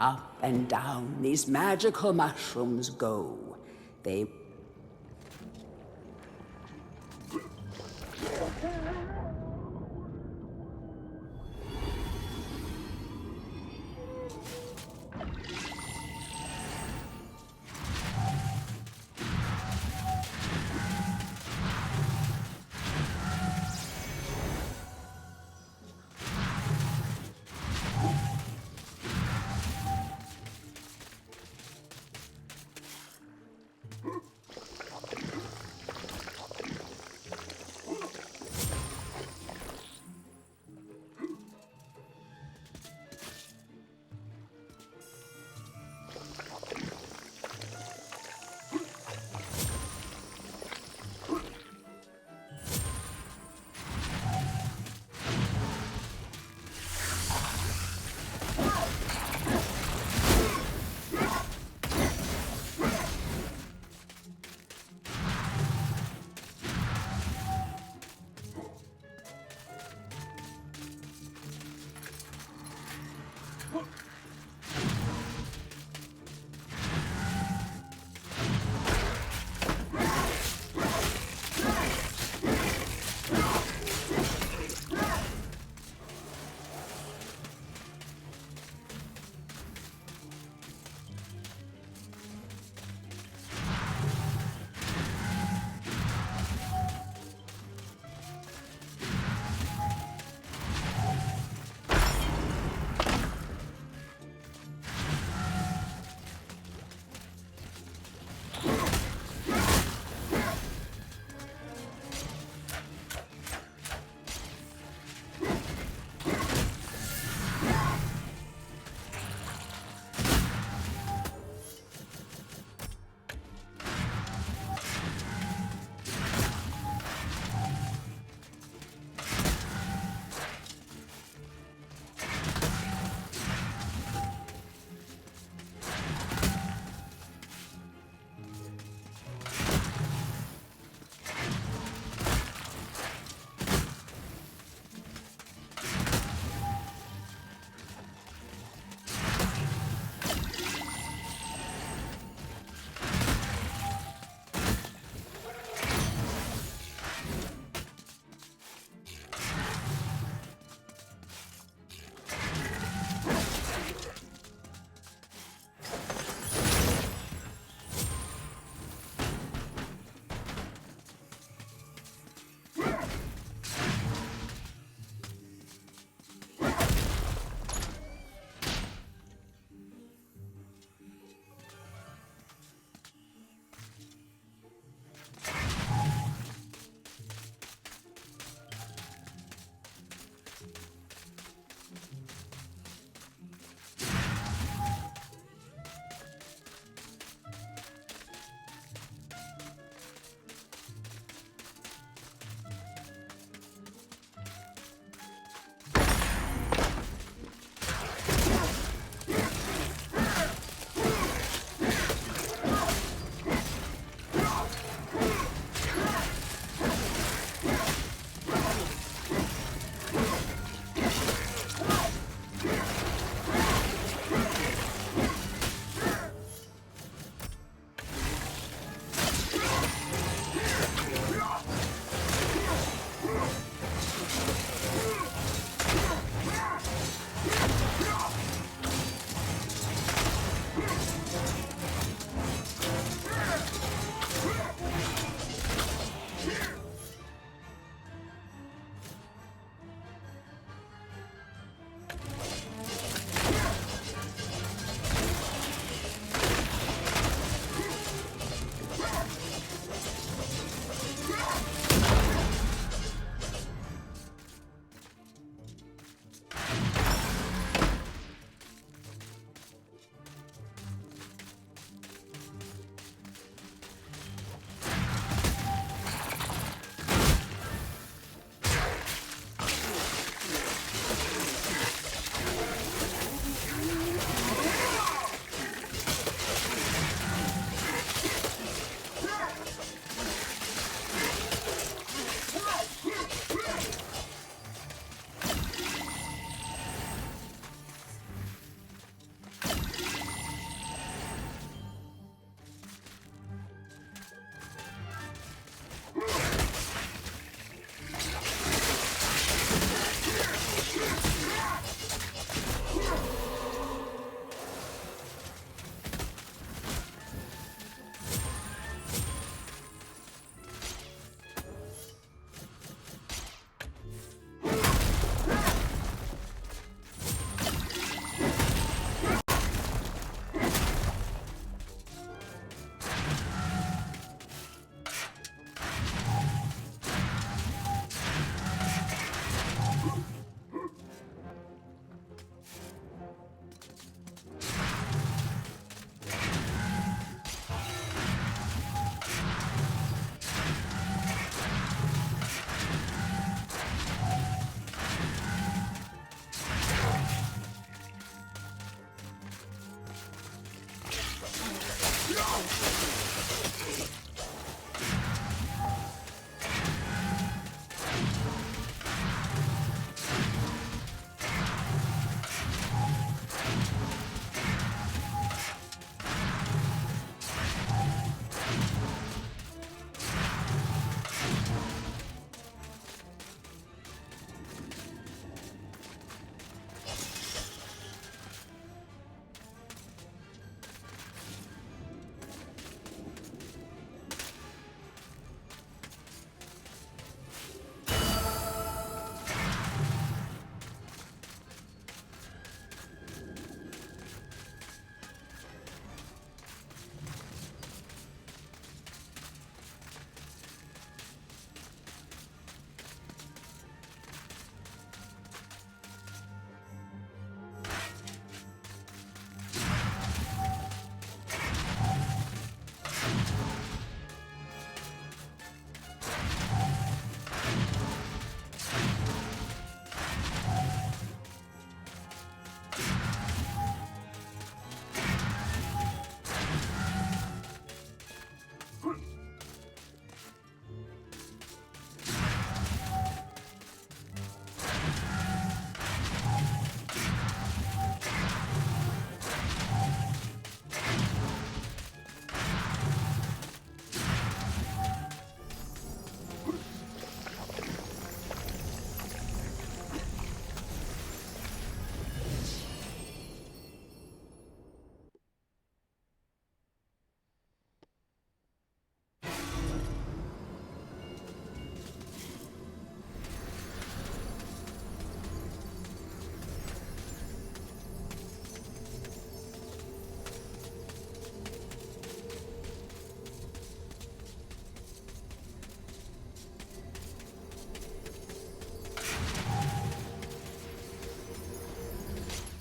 Up and down these magical mushrooms go. They...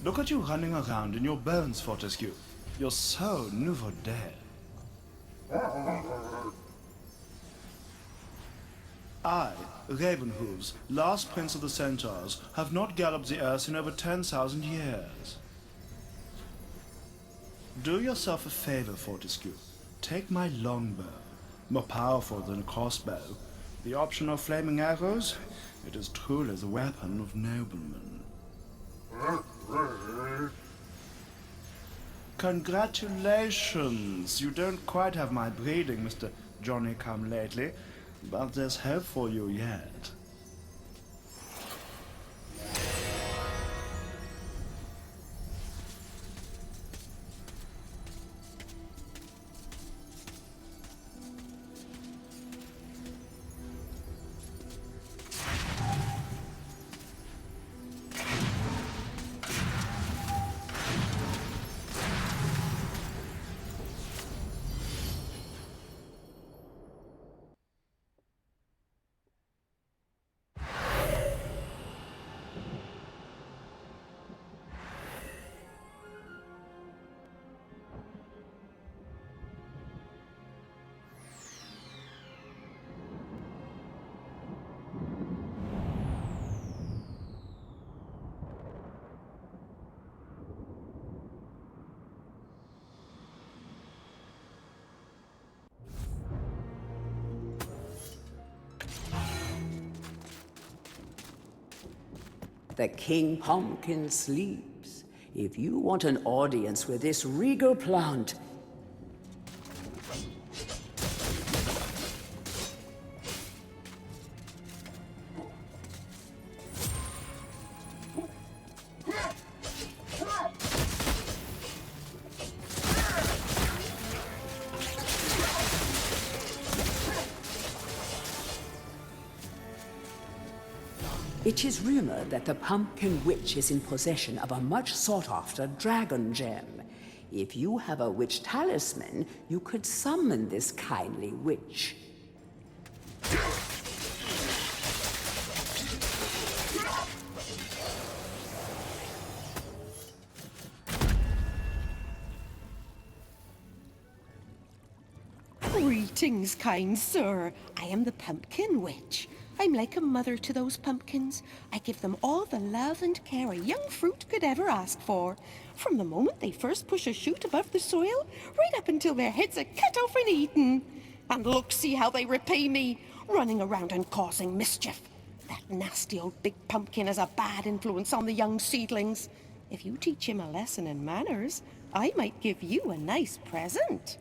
Look at you running around in your bones, Fortesque. You're so nouveau day. I, Ravenhooves, last prince of the centaurs, have not galloped the earth in over 10,000 years. Do yourself a favor, Fortesque. Take my longbow, more powerful than a crossbow. The option of flaming arrows, it is truly the weapon of noblemen. Congratulations! You don't quite have my breeding, Mr. Johnny-come-lately, but there's hope for you yet. The King Pumpkin sleeps. If you want an audience with this regal plant, it is rumored that the Pumpkin Witch is in possession of a much sought-after dragon gem. If you have a witch talisman, you could summon this kindly witch. Greetings, kind sir. I am the Pumpkin Witch. I'm like a mother to those pumpkins. I give them all the love and care a young fruit could ever ask for. From the moment they first push a shoot above the soil, right up until their heads are cut off and eaten. And look, see how they repay me, running around and causing mischief. That nasty old big pumpkin has a bad influence on the young seedlings. If you teach him a lesson in manners, I might give you a nice present.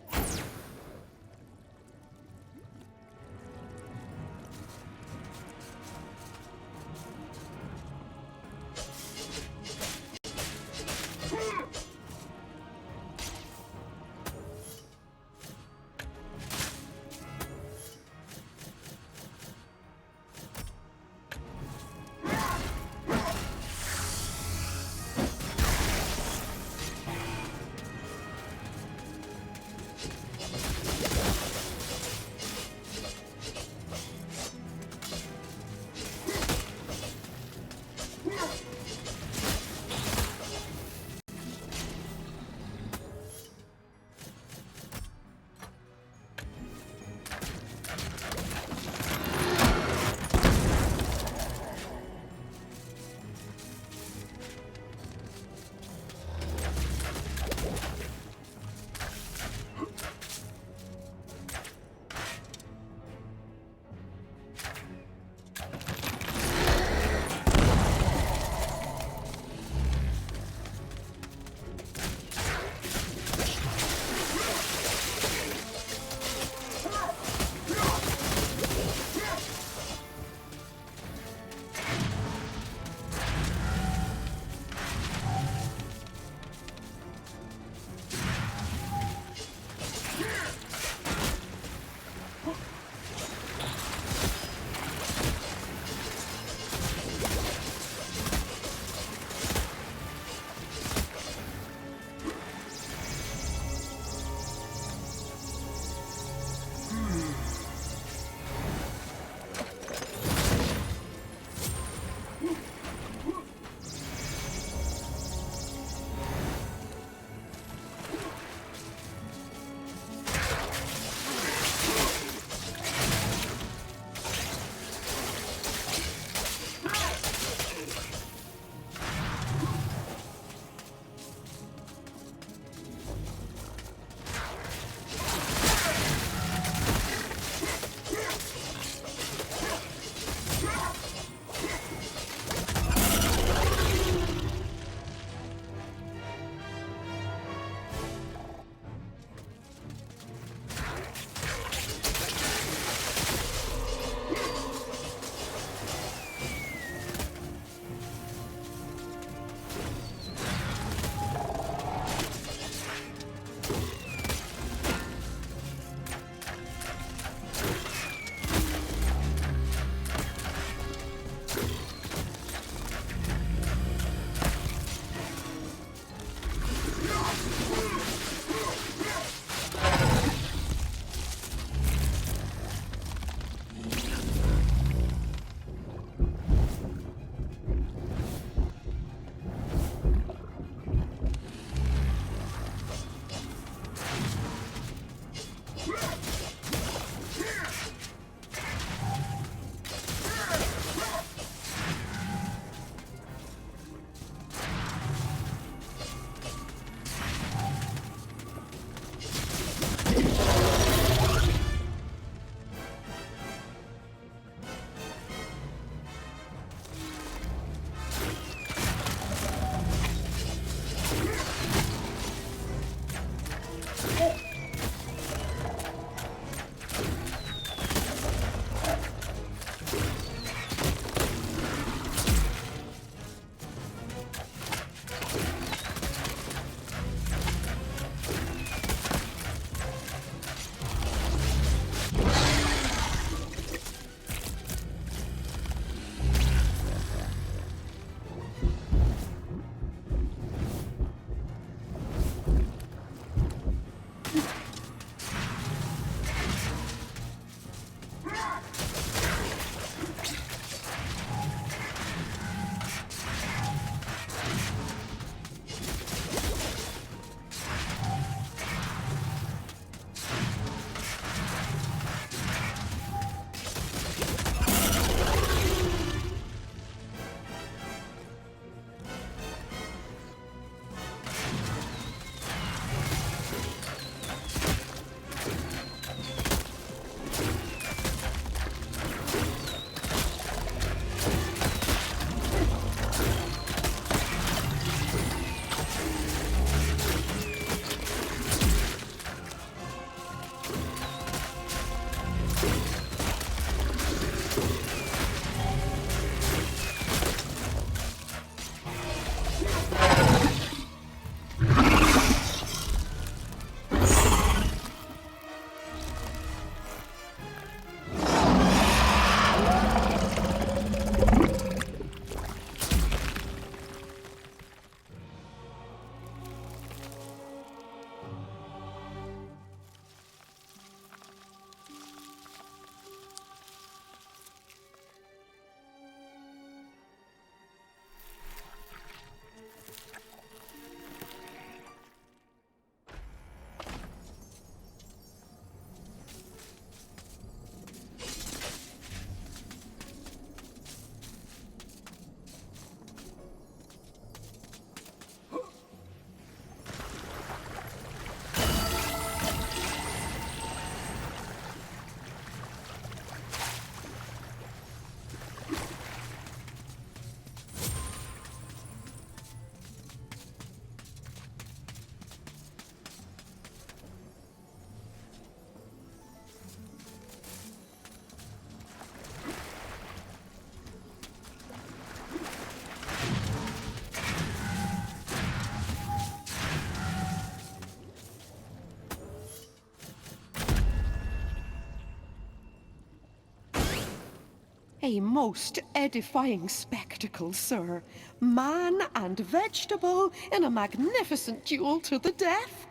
A most edifying spectacle, sir. Man and vegetable in a magnificent duel to the death.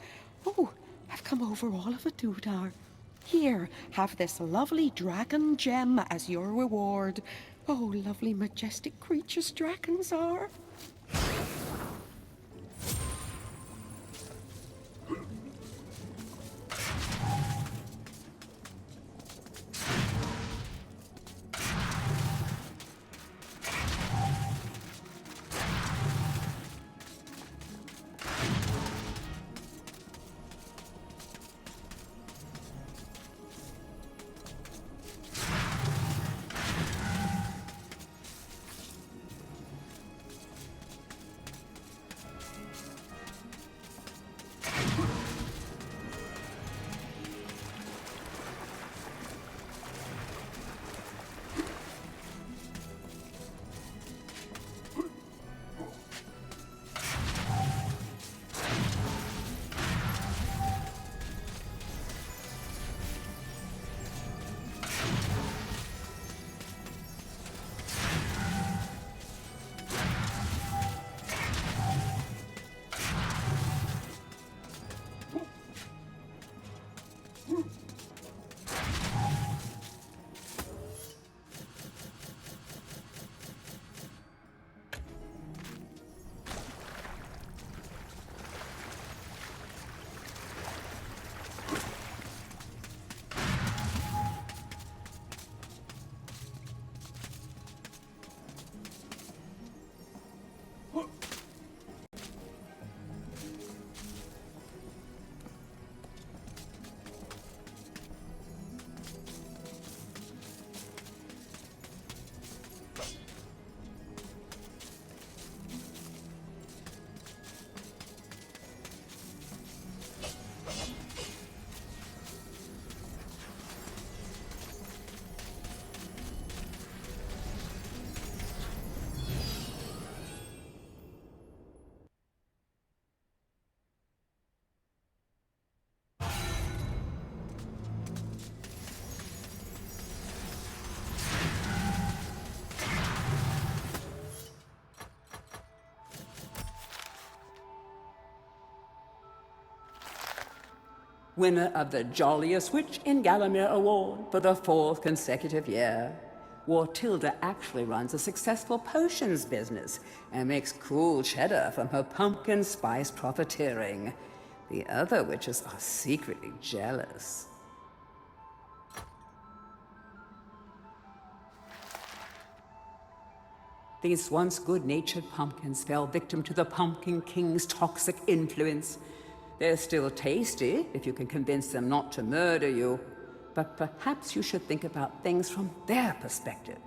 Oh, I've come over all of a doodah. Here, have this lovely dragon gem as your reward. Oh, lovely, majestic creatures dragons are. Winner of the Jolliest Witch in Gallowmere Award for the 4th consecutive year. Wartilda actually runs a successful potions business and makes cool cheddar from her pumpkin spice profiteering. The other witches are secretly jealous. These once good-natured pumpkins fell victim to the Pumpkin King's toxic influence. They're still tasty if you can convince them not to murder you, but perhaps you should think about things from their perspective.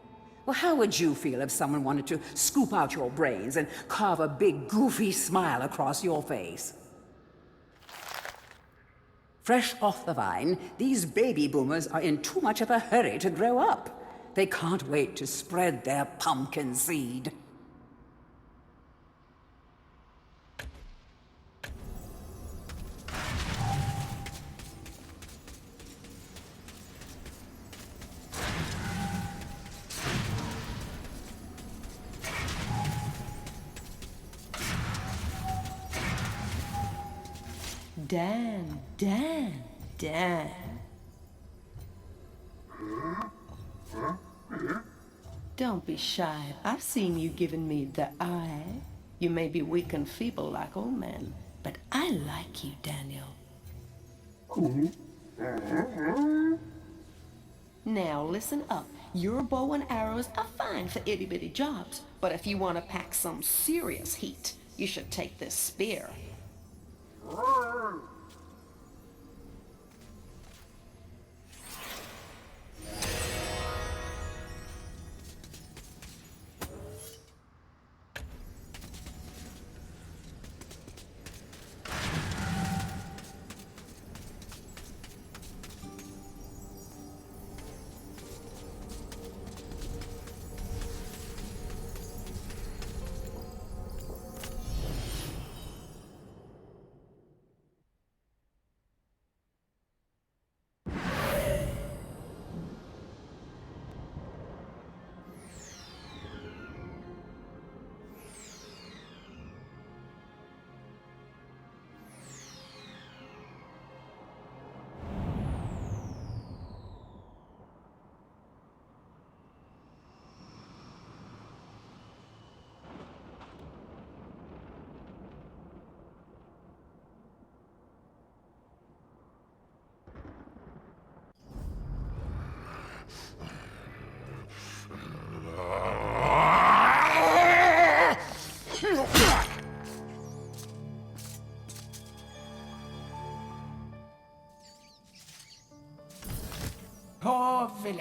Well, how would you feel if someone wanted to scoop out your brains and carve a big, goofy smile across your face? Fresh off the vine, these baby boomers are in too much of a hurry to grow up. They can't wait to spread their pumpkin seed. Dan. Don't be shy. I've seen you giving me the eye. You may be weak and feeble like old men, but I like you, Daniel. Now listen up. Your bow and arrows are fine for itty-bitty jobs, but if you want to pack some serious heat, you should take this spear.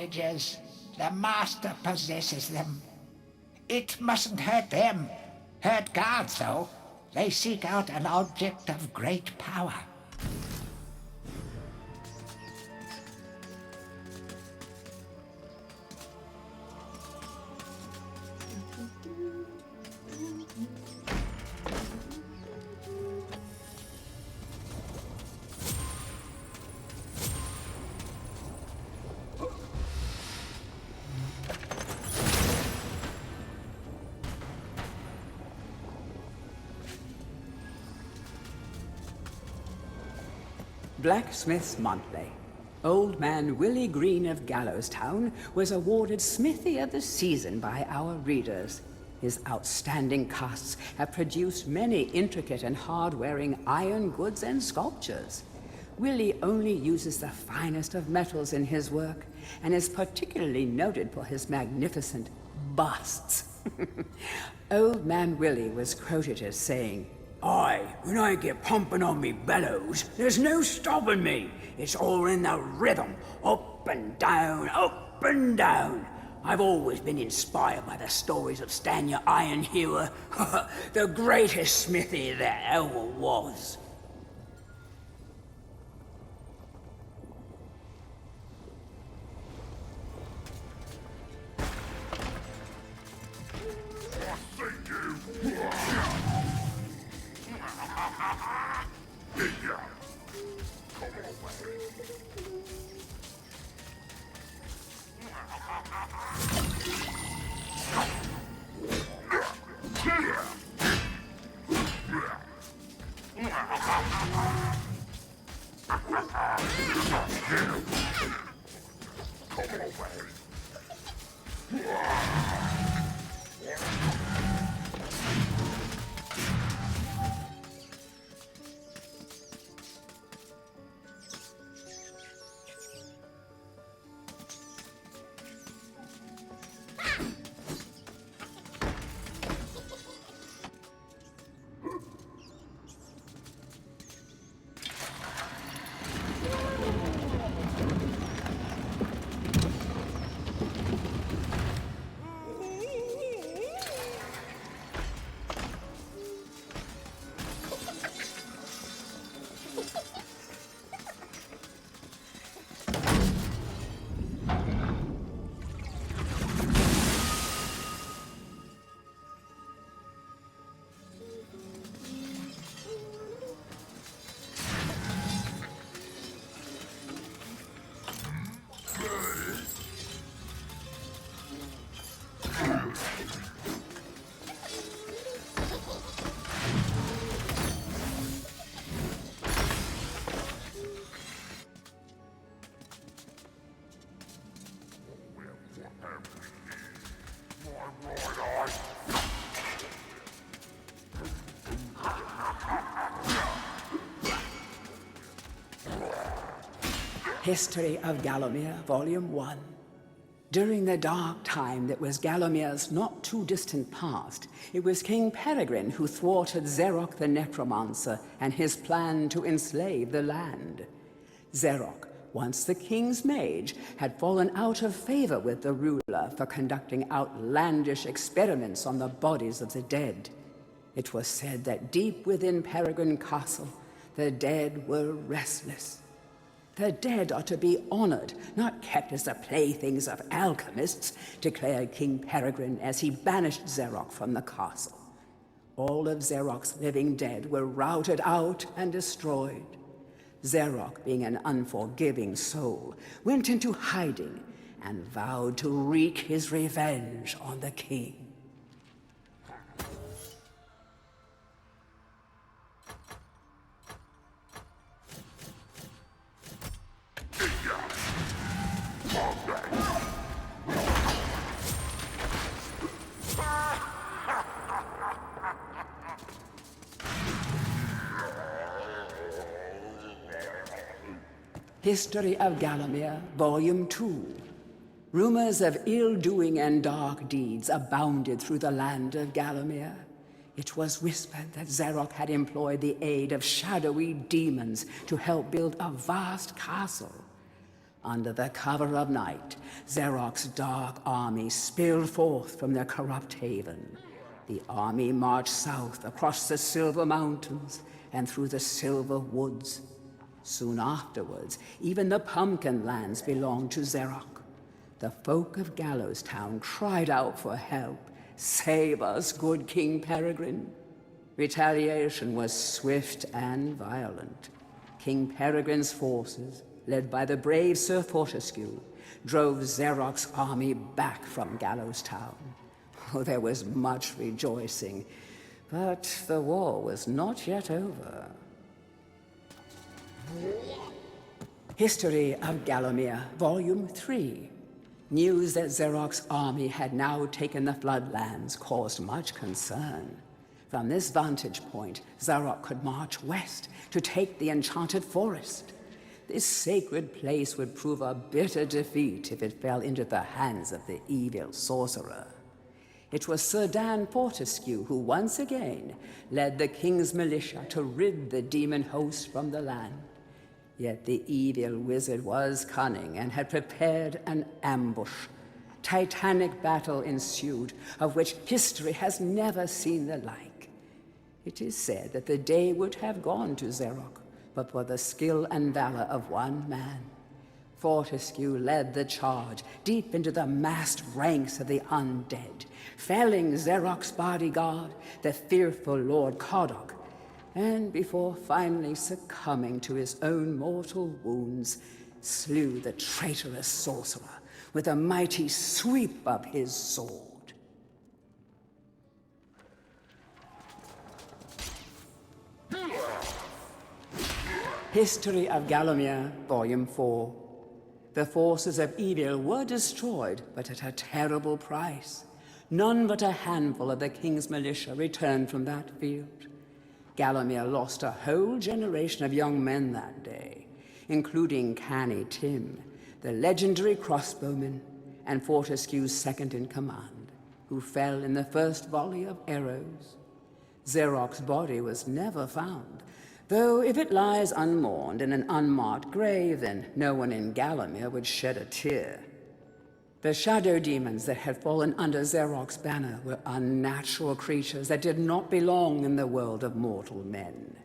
villagers. The master possesses them. It mustn't hurt them. Hurt guards, though. They seek out an object of great power. Blacksmith's Monthly. Old man Willie Green of Gallowstown was awarded Smithy of the Season by our readers. His outstanding casts have produced many intricate and hard-wearing iron goods and sculptures. Willie only uses the finest of metals in his work, and is particularly noted for his magnificent busts. Old man Willie was quoted as saying, "Aye, when I get pumping on me bellows, there's no stopping me. It's all in the rhythm, up and down, up and down. I've always been inspired by the stories of Stanya Ironhewer, the greatest smithy there ever was." History of Gallowmere, Volume 1. During the dark time that was Gallowmere's not too distant past, it was King Peregrine who thwarted Zarok the Necromancer and his plan to enslave the land. Zarok, once the king's mage, had fallen out of favor with the ruler for conducting outlandish experiments on the bodies of the dead. It was said that deep within Peregrine Castle, the dead were restless. The dead are to be honored, not kept as the playthings of alchemists, declared King Peregrine as he banished Zarok from the castle. All of Zarok's living dead were routed out and destroyed. Zarok, being an unforgiving soul, went into hiding and vowed to wreak his revenge on the king. History of Gallowmere, Volume 2. Rumors of ill-doing and dark deeds abounded through the land of Gallowmere. It was whispered that Zarok had employed the aid of shadowy demons to help build a vast castle. Under the cover of night, Xeroc's dark army spilled forth from their corrupt haven. The army marched south across the Silver Mountains and through the Silver Woods. Soon afterwards, even the Pumpkin Lands belonged to Xeroc. The folk of Gallowstown cried out for help. "Save us, good King Peregrine." Retaliation was swift and violent. King Peregrine's forces, led by the brave Sir Fortesque, drove Xeroc's army back from Gallowstown. Oh, there was much rejoicing, but the war was not yet over. History of Gallowmere, Volume 3. News that Xeroc's army had now taken the floodlands caused much concern. From this vantage point, Xeroc could march west to take the enchanted forest. This sacred place would prove a bitter defeat if it fell into the hands of the evil sorcerer. It was Sir Dan Fortesque who once again led the king's militia to rid the demon host from the land. Yet the evil wizard was cunning and had prepared an ambush. Titanic battle ensued, of which history has never seen the like. It is said that the day would have gone to Xeroc, but for the skill and valor of one man. Fortesque led the charge deep into the massed ranks of the undead, felling Xeroc's bodyguard, the fearful Lord Coddoc, and before finally succumbing to his own mortal wounds, slew the traitorous sorcerer with a mighty sweep of his sword. History of Gallowmere, Volume 4. The forces of evil were destroyed, but at a terrible price. None but a handful of the king's militia returned from that field. Gallowmere lost a whole generation of young men that day, including Canny Tim, the legendary crossbowman, and Fortescue's second-in-command, who fell in the first volley of arrows. Xeroc's body was never found, though if it lies unmourned in an unmarked grave, then no one in Gallowmere would shed a tear. The shadow demons that had fallen under Xeroc's banner were unnatural creatures that did not belong in the world of mortal men.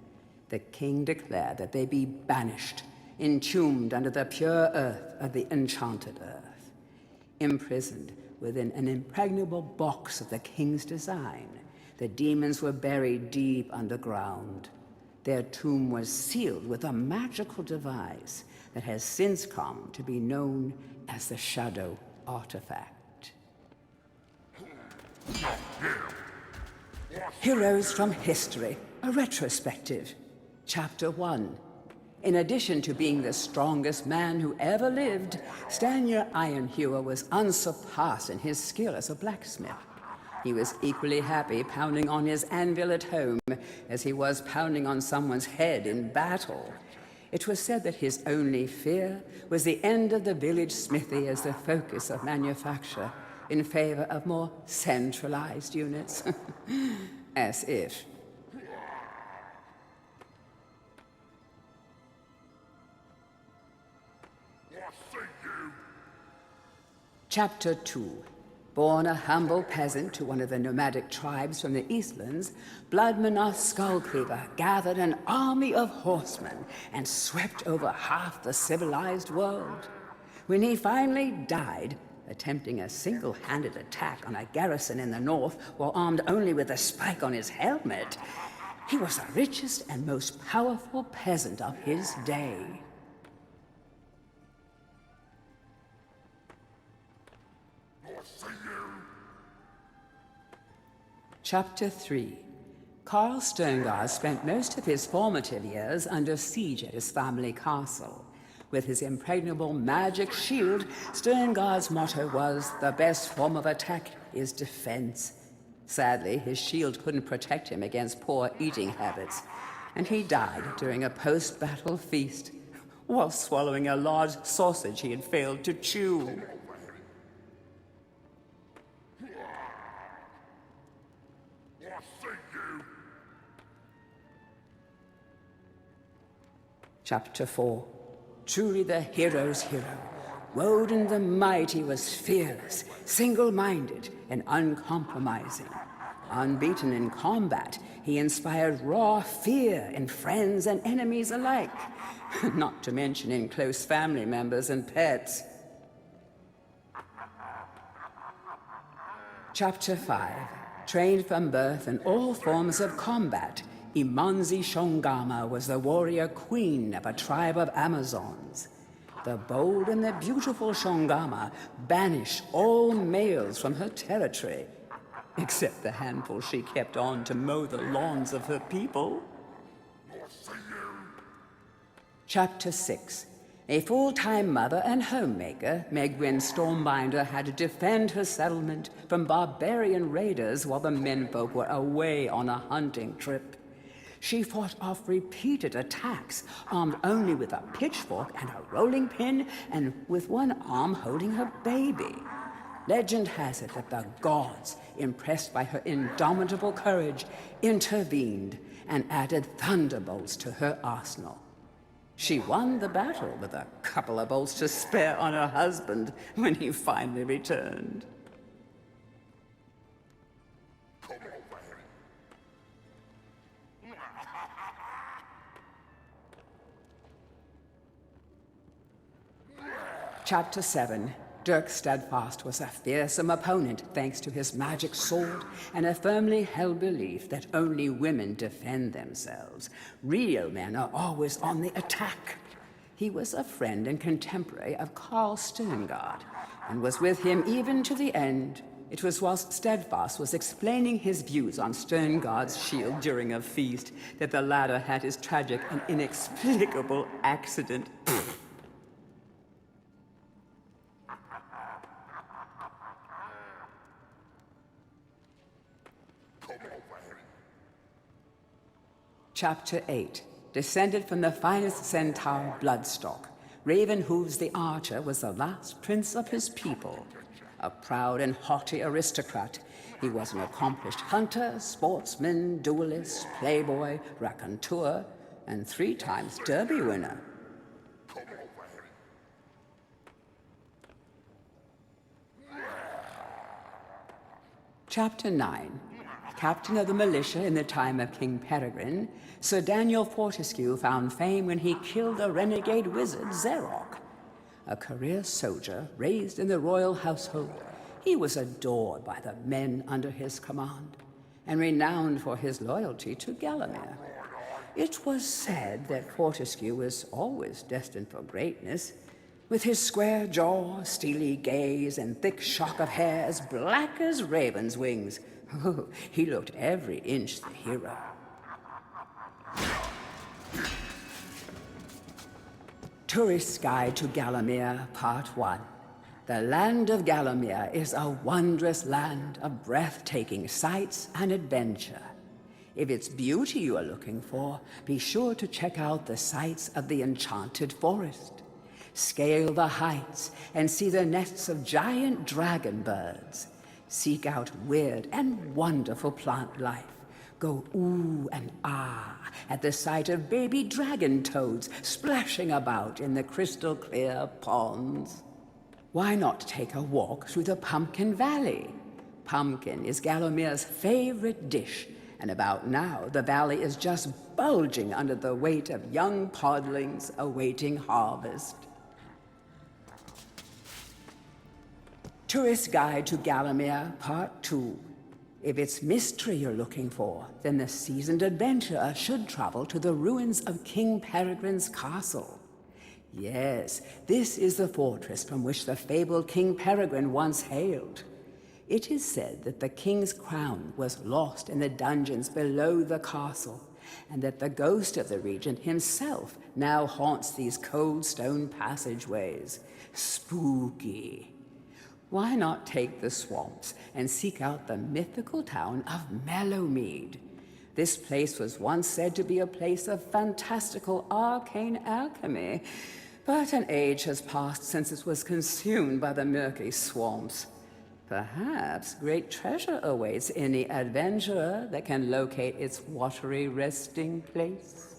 The king declared that they be banished, entombed under the pure earth of the enchanted earth. Imprisoned within an impregnable box of the king's design, the demons were buried deep underground. Their tomb was sealed with a magical device that has since come to be known as the Shadow Artifact. Heroes from History, a retrospective. Chapter 1. In addition to being the strongest man who ever lived, Stanier Ironhewer was unsurpassed in his skill as a blacksmith. He was equally happy pounding on his anvil at home as he was pounding on someone's head in battle. It was said that his only fear was the end of the village smithy as the focus of manufacture in favor of more centralized units. As if. Chapter 2. Born a humble peasant to one of the nomadic tribes from the Eastlands, Bloodmanoth Skullcleaver gathered an army of horsemen and swept over half the civilized world. When he finally died, attempting a single-handed attack on a garrison in the north while armed only with a spike on his helmet, he was the richest and most powerful peasant of his day. Chapter 3. Carl Sterngard spent most of his formative years under siege at his family castle. With his impregnable magic shield, Sterngard's motto was, "The best form of attack is defense." Sadly, his shield couldn't protect him against poor eating habits, and he died during a post-battle feast while swallowing a large sausage he had failed to chew. Chapter 4. Truly the hero's hero, Woden the Mighty was fearless, single-minded, and uncompromising. Unbeaten in combat, he inspired raw fear in friends and enemies alike, not to mention in close family members and pets. Chapter 5. Trained from birth in all forms of combat, Imanzi Shongama was the warrior queen of a tribe of Amazons. The bold and the beautiful Shongama banished all males from her territory, except the handful she kept on to mow the lawns of her people. Chapter 6. A full-time mother and homemaker, Megwin Stormbinder had to defend her settlement from barbarian raiders while the menfolk were away on a hunting trip. She fought off repeated attacks, armed only with a pitchfork and a rolling pin, and with one arm holding her baby. Legend has it that the gods, impressed by her indomitable courage, intervened and added thunderbolts to her arsenal. She won the battle with a couple of bolts to spare on her husband when he finally returned. Chapter 7. Dirk Steadfast was a fearsome opponent thanks to his magic sword and a firmly held belief that only women defend themselves. Real men are always on the attack. He was a friend and contemporary of Carl Sterngard and was with him even to the end. It was whilst Steadfast was explaining his views on Sterngard's shield during a feast that the latter had his tragic and inexplicable accident. Chapter 8. Descended from the finest centaur bloodstock, Ravenhooves the Archer was the last prince of his people. A proud and haughty aristocrat, he was an accomplished hunter, sportsman, duelist, playboy, raconteur, and 3 times Derby winner. Chapter 9. Captain of the militia in the time of King Peregrine, Sir Daniel Fortesque found fame when he killed the renegade wizard Zerok. A career soldier raised in the royal household, he was adored by the men under his command and renowned for his loyalty to Gallowmere. It was said that Fortesque was always destined for greatness. With his square jaw, steely gaze, and thick shock of hair as black as raven's wings, he looked every inch the hero. Tourist's Guide to Gallowmere, Part 1. The land of Gallowmere is a wondrous land of breathtaking sights and adventure. If it's beauty you are looking for, be sure to check out the sights of the Enchanted Forest. Scale the heights and see the nests of giant dragon birds. Seek out weird and wonderful plant life. Go ooh and ah at the sight of baby dragon toads splashing about in the crystal clear ponds. Why not take a walk through the Pumpkin Valley? Pumpkin is Gallowmere's favorite dish, and about now the valley is just bulging under the weight of young podlings awaiting harvest. Tourist Guide to Gallowmere, Part 2. If it's mystery you're looking for, then the seasoned adventurer should travel to the ruins of King Peregrine's castle. Yes, this is the fortress from which the fabled King Peregrine once hailed. It is said that the king's crown was lost in the dungeons below the castle, and that the ghost of the regent himself now haunts these cold stone passageways. Spooky. Why not take the swamps and seek out the mythical town of Mellowmead? This place was once said to be a place of fantastical arcane alchemy, but an age has passed since it was consumed by the murky swamps. Perhaps great treasure awaits any adventurer that can locate its watery resting place.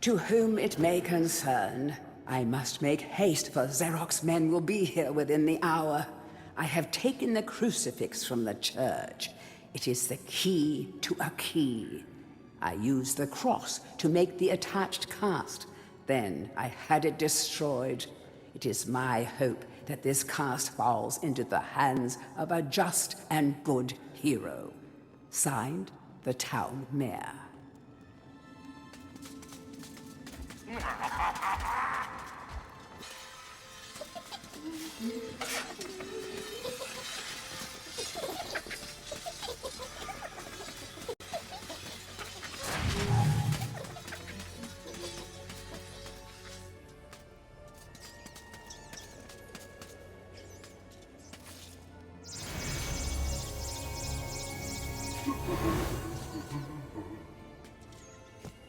To whom it may concern, I must make haste, for Xerox men will be here within the hour. I have taken the crucifix from the church. It is the key to a key. I used the cross to make the attached cast. Then I had it destroyed. It is my hope that this cast falls into the hands of a just and good hero. Signed, the town mayor.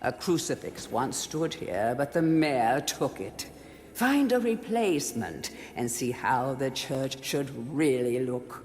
A crucifix once stood here, but the mayor took it. Find a replacement and see how the church should really look.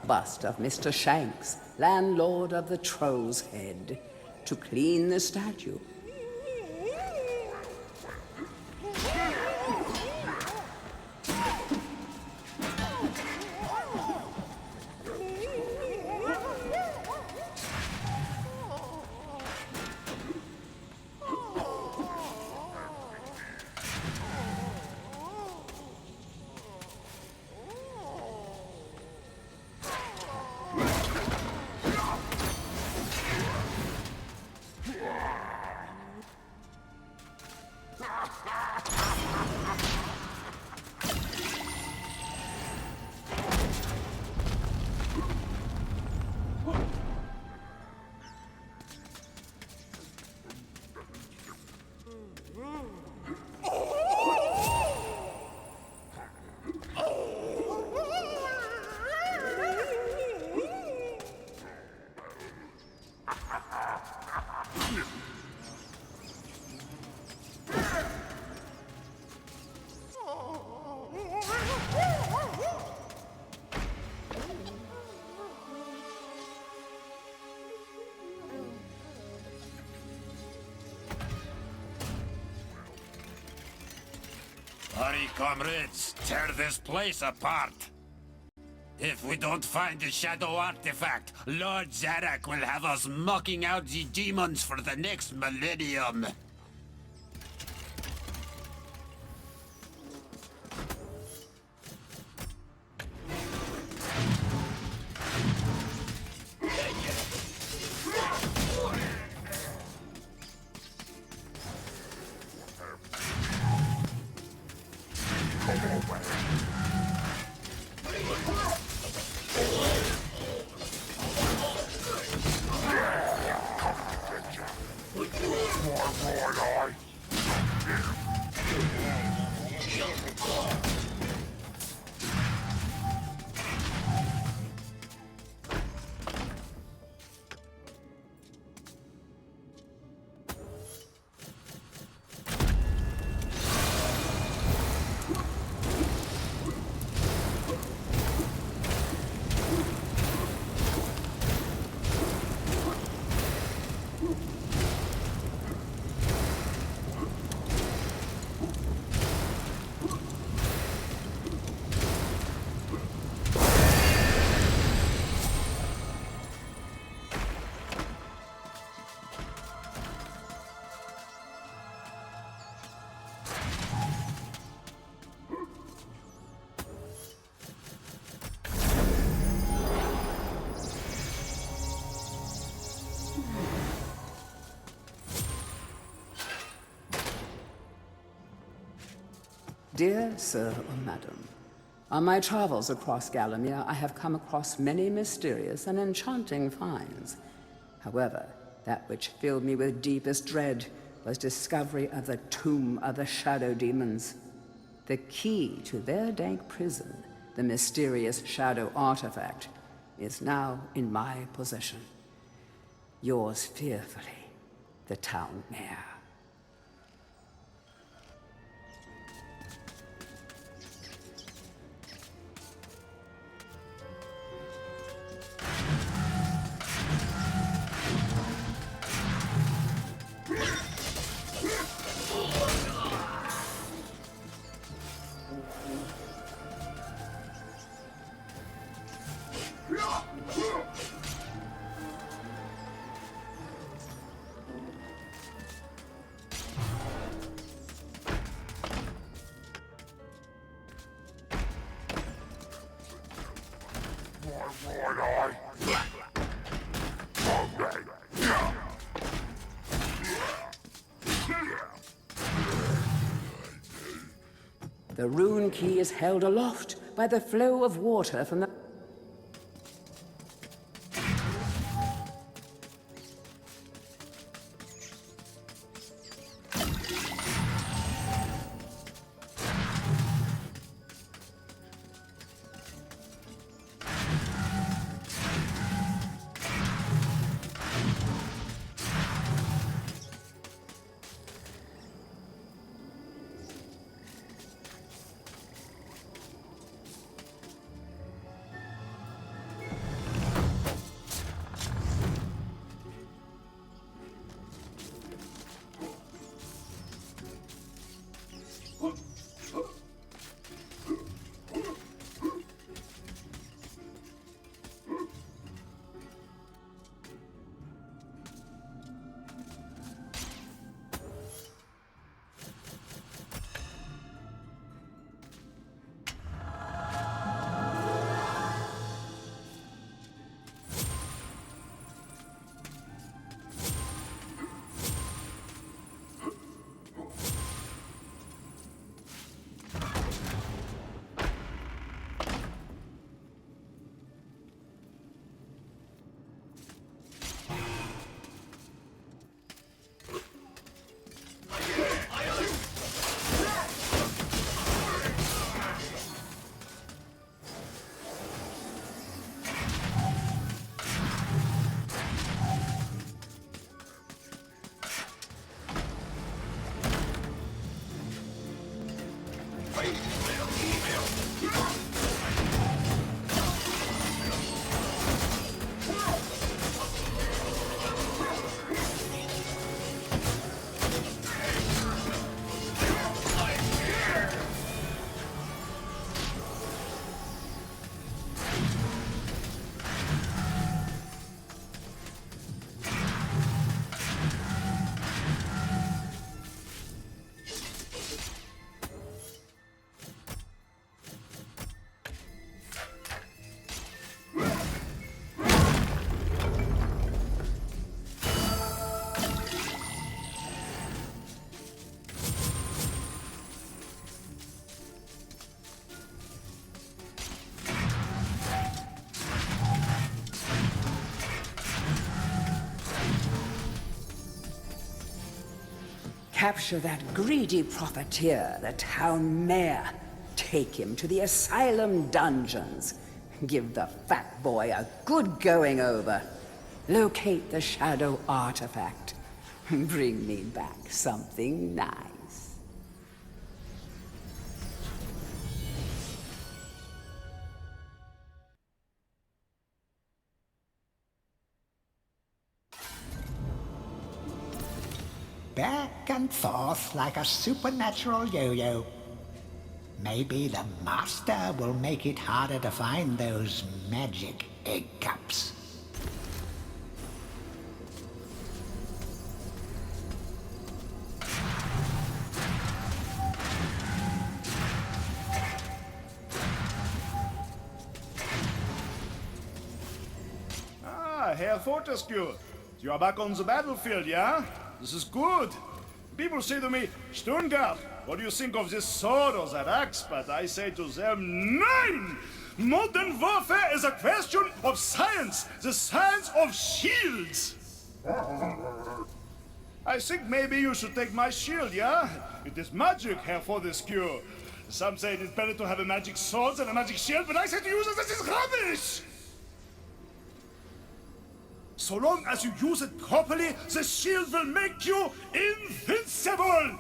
Bust of Mr. Shanks, landlord of the Troll's Head, to clean the statue. Hurry, comrades, tear this place apart. If we don't find the shadow artifact, Lord Zarek will have us mocking out the demons for the next millennium. Dear Sir or Madam, on my travels across Gallowmere, I have come across many mysterious and enchanting finds. However, that which filled me with deepest dread was discovery of the tomb of the shadow demons. The key to their dank prison, the mysterious shadow artifact, is now in my possession. Yours fearfully, the town mayor. The rune key is held aloft by the flow of water from the... Capture that greedy profiteer, the town mayor. Take him to the asylum dungeons. Give the fat boy a good going over. Locate the shadow artifact. Bring me back something nice. Back and forth like a supernatural yo-yo. Maybe the master will make it harder to find those magic egg cups. Ah, Herr Fortesque, you are back on the battlefield, yeah? This is good. People say to me, Stungard, what do you think of this sword or that axe? But I say to them, Nein! Modern warfare is a question of science, the science of shields. I think maybe you should take my shield, yeah? It is magic, Herr Fortesque. Some say it is better to have a magic sword than a magic shield, but I say to you that this is rubbish! So long as you use it properly, the shield will make you invincible!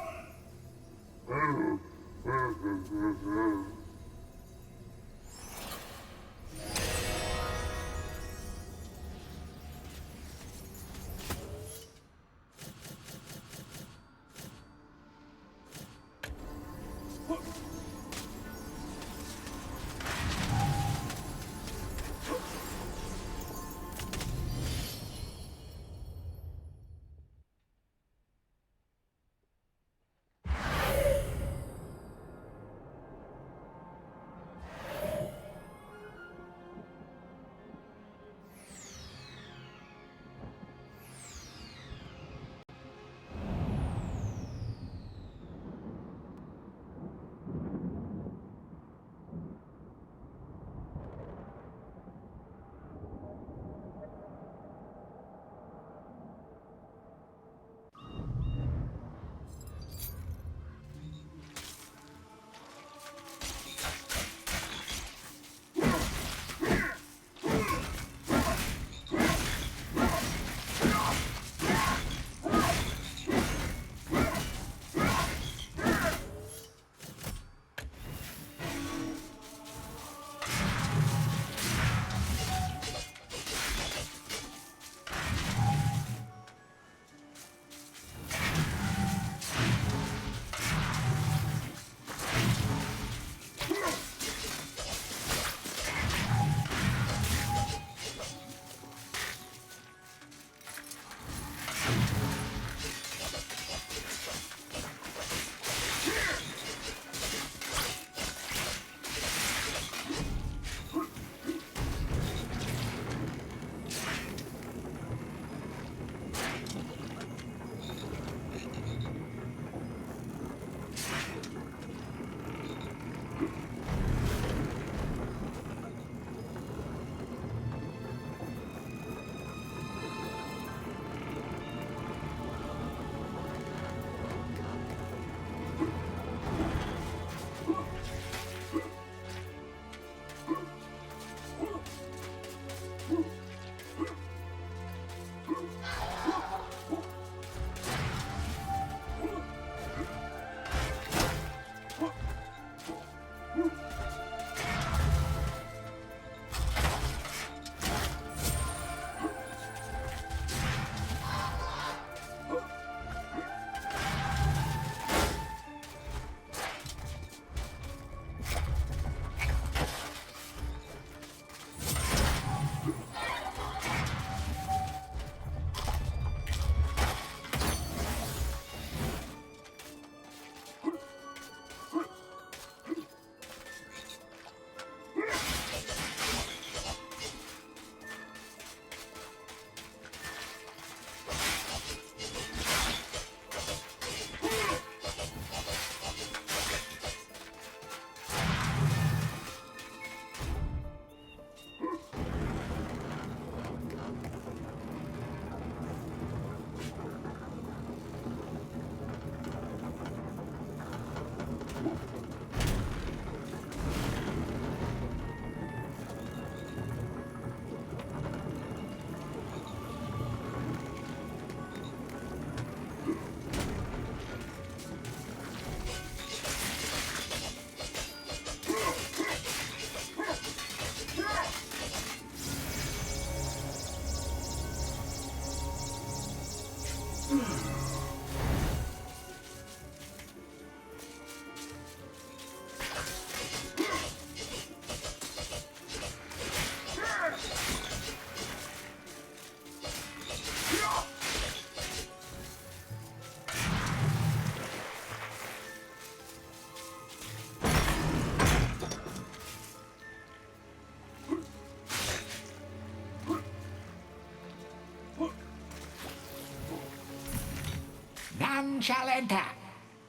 shall enter.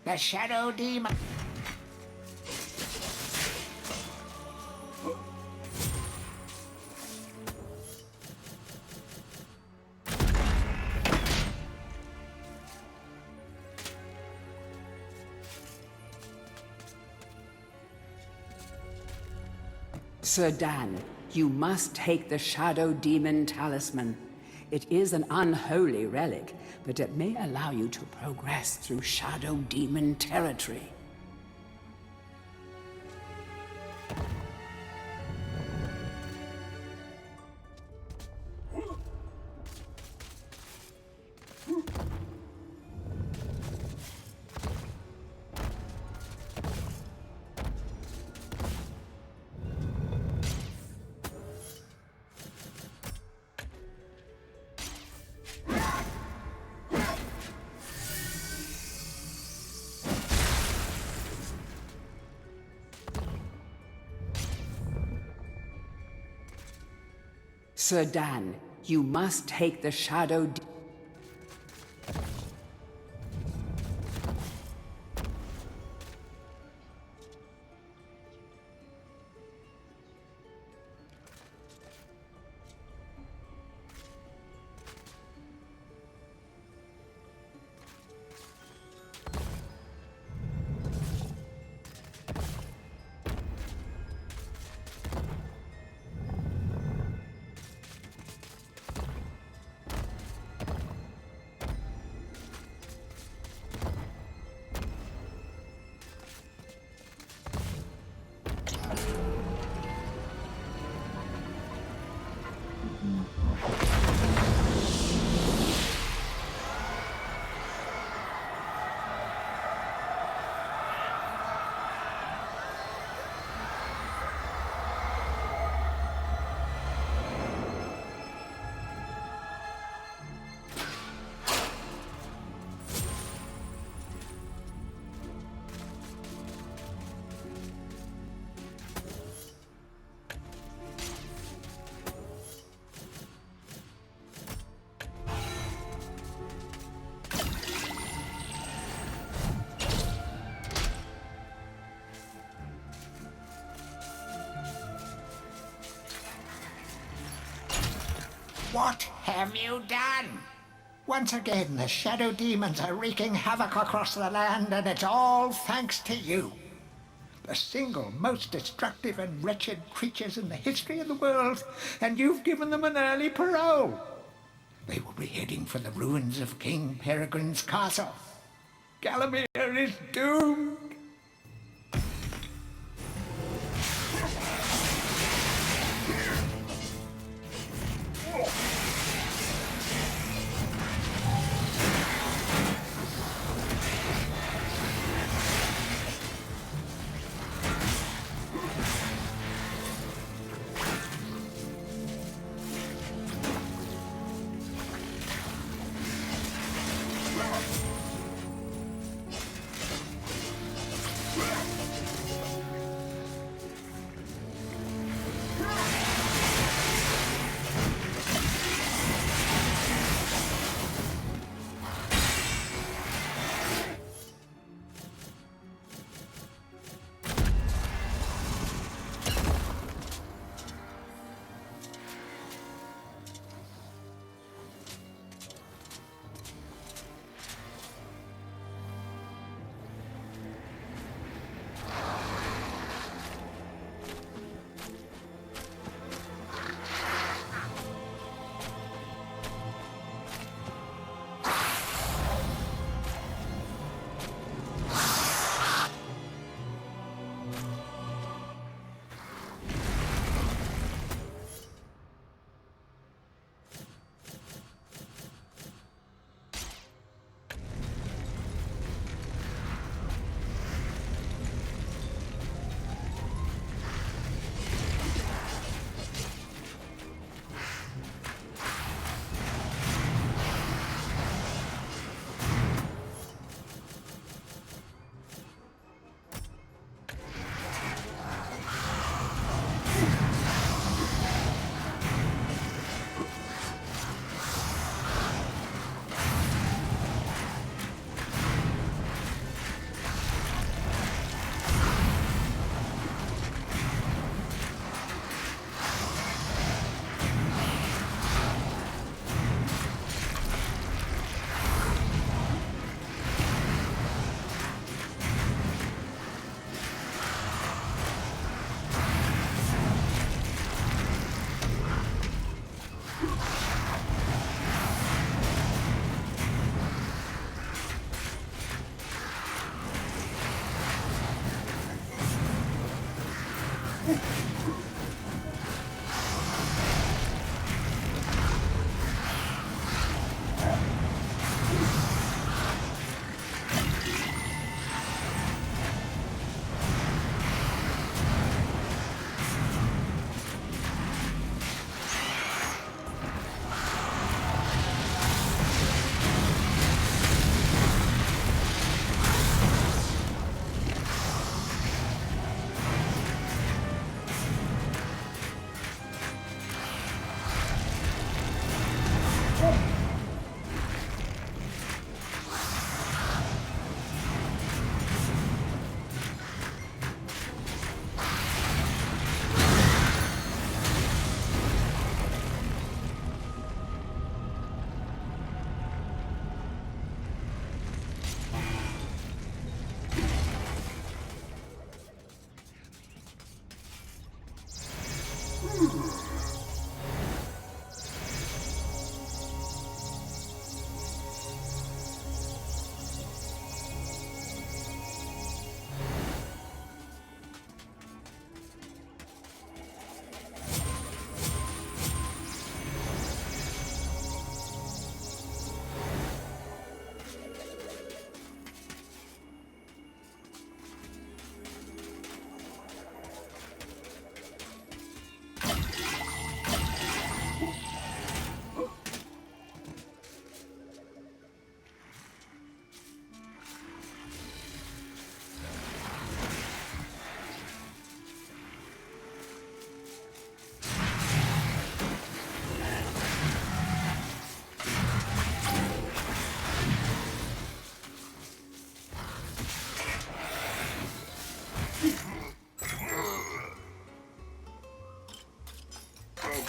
The shadow demon. Sir Dan, you must take the Shadow Demon Talisman. It is an unholy relic, but it may allow you to progress through Shadow Demon territory. Sir Dan, you must take the Shadow What have you done? Once again, the shadow demons are wreaking havoc across the land, and it's all thanks to you. The single most destructive and wretched creatures in the history of the world, and you've given them an early parole. They will be heading for the ruins of King Peregrine's castle. Gallowmere is doomed.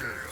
Okay.